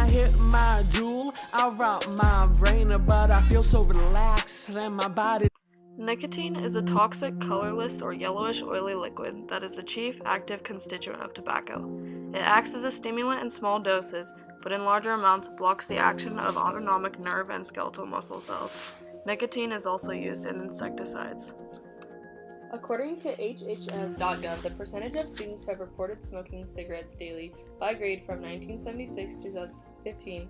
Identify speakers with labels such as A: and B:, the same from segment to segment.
A: hit my jewel, I rock my brain, but I feel so relaxed and my body.
B: Nicotine is a toxic, colorless, or yellowish oily liquid that is the chief active constituent of tobacco. It acts as a stimulant in small doses, but in larger amounts blocks the action of autonomic nerve and skeletal muscle cells. Nicotine is also used in insecticides.
C: According to HHS.gov, the percentage of students who have reported smoking cigarettes daily by grade from 1976 to 2015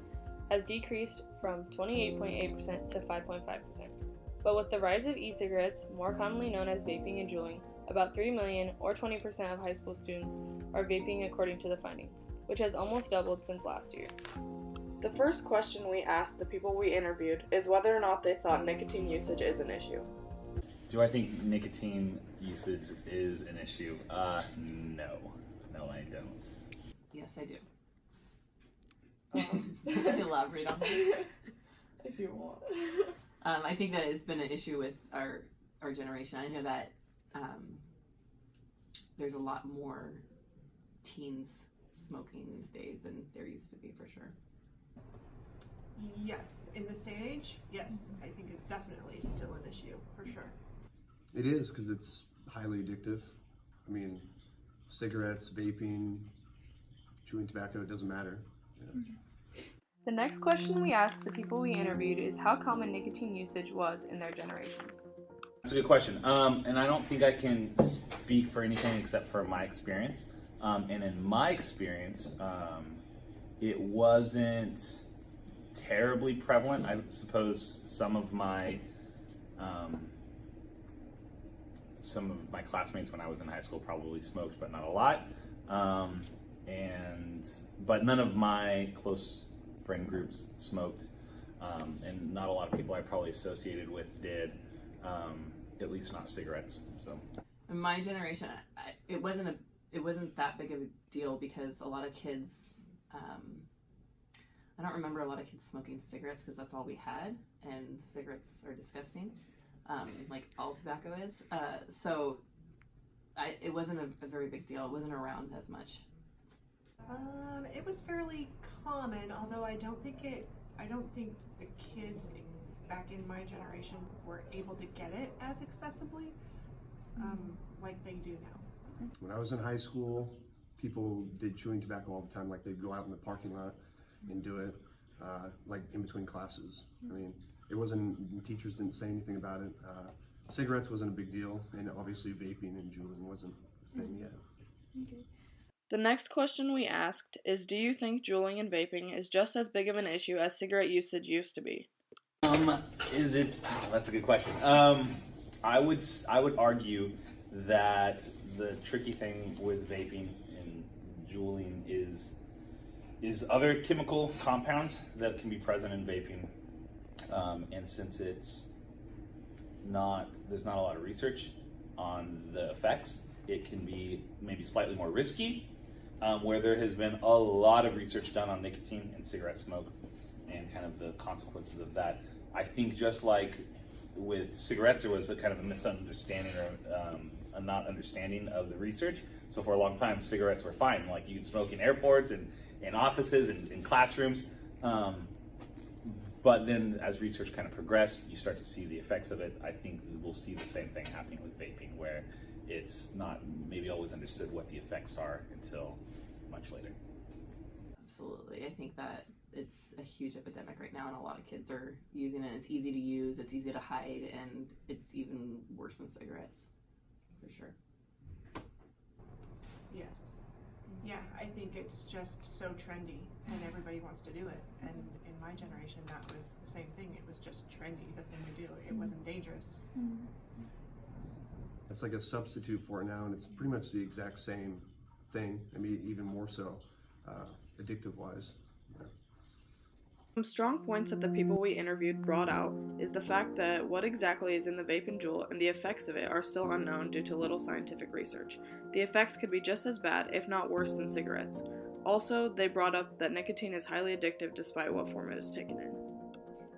C: has decreased from 28.8% to 5.5%. But with the rise of e-cigarettes, more commonly known as vaping and juuling, about 3 million, or 20% of high school students, are vaping according to the findings, which has almost doubled since last year.
B: The first question we asked the people we interviewed is whether or not they thought nicotine usage is an issue.
D: Do I think nicotine usage is an issue? No. No, I don't.
E: Yes, I do. Can you elaborate on that?
B: If you want.
E: I think that it's been an issue with our generation. I know that there's a lot more teens smoking these days than there used to be, for sure.
F: Yes, in this day and age, yes, I think it's definitely still an issue, for sure.
G: It is, because it's highly addictive. I mean, cigarettes, vaping, chewing tobacco, it doesn't matter.
C: The next question we asked the people we interviewed is how common nicotine usage was in their generation.
D: That's a good question. And I don't think I can speak for anything except for my experience. And in my experience, it wasn't terribly prevalent. I suppose some of my classmates when I was in high school probably smoked, but not a lot. But none of my close friend groups smoked, and not a lot of people I probably associated with did, at least not cigarettes. So
E: In my generation, it wasn't that big of a deal because a lot of kids, I don't remember a lot of kids smoking cigarettes because that's all we had, and cigarettes are disgusting, like all tobacco is. It wasn't a very big deal. It wasn't around as much.
F: It was fairly common, although I don't think the kids back in my generation were able to get it as accessibly like they do now.
G: When I was in high school, people did chewing tobacco all the time. Like they'd go out in the parking lot and do it, like in between classes. I mean, it wasn't, teachers didn't say anything about it. Cigarettes wasn't a big deal, and obviously vaping and juuling wasn't a thing yet.
B: Okay. The next question we asked is, do you think juuling and vaping is just as big of an issue as cigarette usage used to be?
D: Is it? Oh, that's a good question. I would argue that the tricky thing with vaping and juuling is other chemical compounds that can be present in vaping, and since there's not a lot of research on the effects, it can be maybe slightly more risky. Where there has been a lot of research done on nicotine and cigarette smoke and kind of the consequences of that. I think just like with cigarettes, there was a kind of a misunderstanding or a not understanding of the research. So for a long time, cigarettes were fine. Like you could smoke in airports and in offices and in classrooms. But then as research kind of progressed, you start to see the effects of it. I think we'll see the same thing happening with vaping, where it's not maybe always understood what the effects are until much later.
E: Absolutely. I think that it's a huge epidemic right now, and a lot of kids are using it. It's easy to use, it's easy to hide, and it's even worse than cigarettes, for sure.
F: Yes. Yeah, I think it's just so trendy and everybody wants to do it. And in my generation, that was the same thing. It was just trendy, the thing to do. It wasn't dangerous.
G: It's like a substitute for it now, and it's pretty much the exact same thing. I mean, even more so, addictive-wise.
B: Some strong points that the people we interviewed brought out is the fact that what exactly is in the vape and juul and the effects of it are still unknown due to little scientific research. The effects could be just as bad, if not worse, than cigarettes. Also, they brought up that nicotine is highly addictive despite what form it is taken in.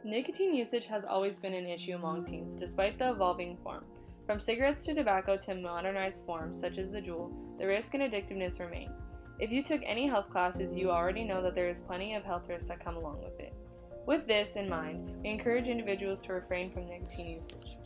C: Nicotine usage has always been an issue among teens, despite the evolving form. From cigarettes to tobacco to modernized forms such as the juul, the risk and addictiveness remain. If you took any health classes, you already know that there is plenty of health risks that come along with it. With this in mind, we encourage individuals to refrain from nicotine usage.